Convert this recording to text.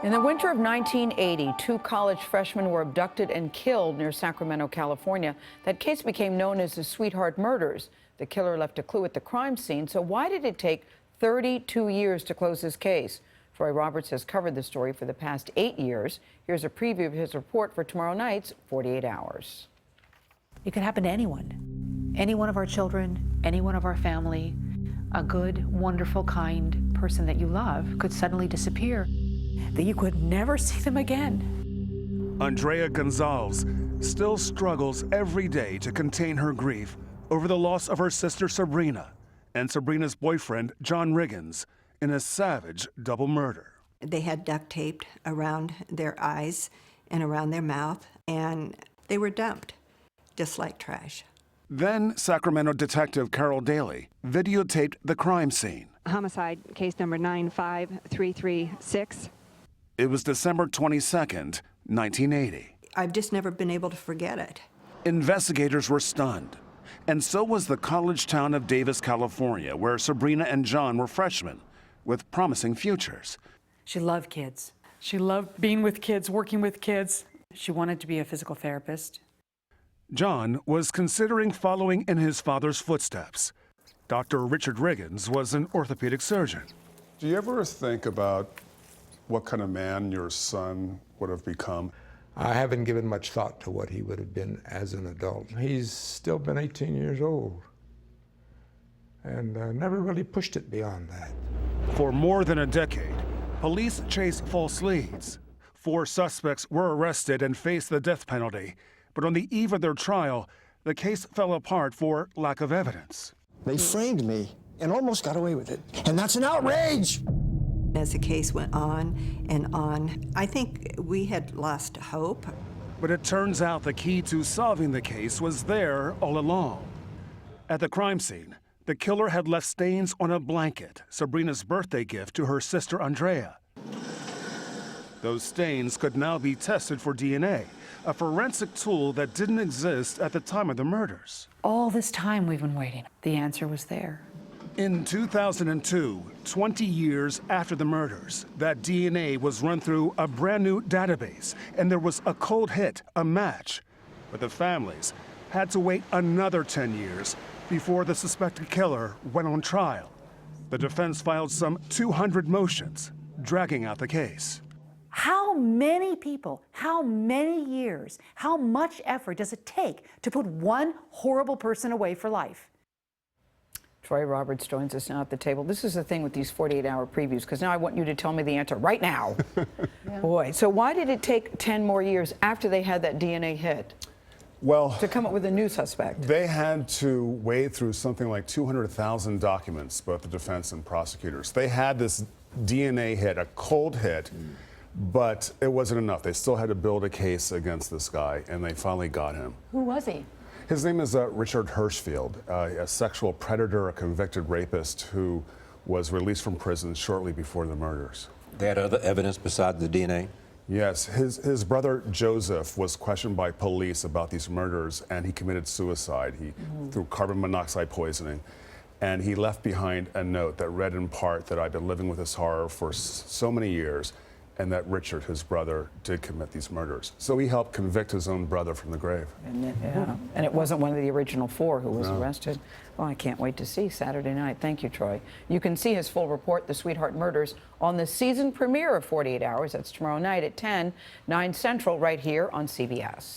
In the winter of 1980, two college freshmen were abducted and killed near Sacramento, California. That case became known as the Sweetheart Murders. The killer left a clue at the crime scene. So why did it take 32 years to close his case? Troy Roberts has covered the story for the past 8 years. Here's a preview of his report for tomorrow night's 48 Hours. It could happen to anyone. Any one of our children, any one of our family. A good, wonderful, kind person that you love could suddenly disappear, that you could never see them again. Andrea Gonzalez still struggles every day to contain her grief over the loss of her sister Sabrina and Sabrina's boyfriend John Riggins in a savage double murder. They had duct taped around their eyes and around their mouth, and they were dumped, just like trash. Then Sacramento detective Carol Daly videotaped the crime scene. Homicide case number 95336. It was December 22nd, 1980. I've just never been able to forget it. Investigators were stunned, and so was the college town of Davis, California, where Sabrina and John were freshmen with promising futures. She loved kids. She loved being with kids, working with kids. She wanted to be a physical therapist. John was considering following in his father's footsteps. Dr. Richard Riggins was an orthopedic surgeon. Do you ever think about what kind of man your son would have become? I haven't given much thought to what he would have been as an adult. He's still been 18 years old and never really pushed it beyond that. For more than a decade, police chased false leads. 4 suspects were arrested and faced the death penalty. But on the eve of their trial, the case fell apart for lack of evidence. They framed me and almost got away with it. And that's an outrage! As the case went on and on, I think we had lost hope. But it turns out the key to solving the case was there all along. At the crime scene, the killer had left stains on a blanket, Sabrina's birthday gift to her sister Andrea. Those stains could now be tested for DNA, a forensic tool that didn't exist at the time of the murders. All this time we've been waiting. The answer was there. In 2002, 20 years after the murders, that DNA was run through a brand new database, and there was a cold hit, a match. But the families had to wait another 10 years before the suspected killer went on trial. The defense filed some 200 motions, dragging out the case. How many people, how many years, how much effort does it take to put one horrible person away for life? Troy Roberts joins us now at the table. This is the thing with these 48-hour previews, because now I want you to tell me the answer right now. Yeah. Boy, so why did it take 10 more years after they had that DNA hit? Well, to come up with a new suspect. They had to wade through something like 200,000 documents, both the defense and prosecutors. They had this DNA hit, a cold hit, but it wasn't enough. They still had to build a case against this guy, and they finally got him. Who was he? His name is Richard Hirschfield, a sexual predator, a convicted rapist who was released from prison shortly before the murders. They had other evidence besides the DNA? Yes, his brother Joseph was questioned by police about these murders, and he committed suicide through carbon monoxide poisoning. And he left behind a note that read in part that I've been living with this horror for so many years, and that Richard, his brother, did commit these murders. So he helped convict his own brother from the grave. And it wasn't one of the original 4 who was arrested. Well, I can't wait to see Saturday night. Thank you, Troy. You can see his full report, The Sweetheart Murders, on the season premiere of 48 Hours. That's tomorrow night at 10, 9 Central, right here on CBS.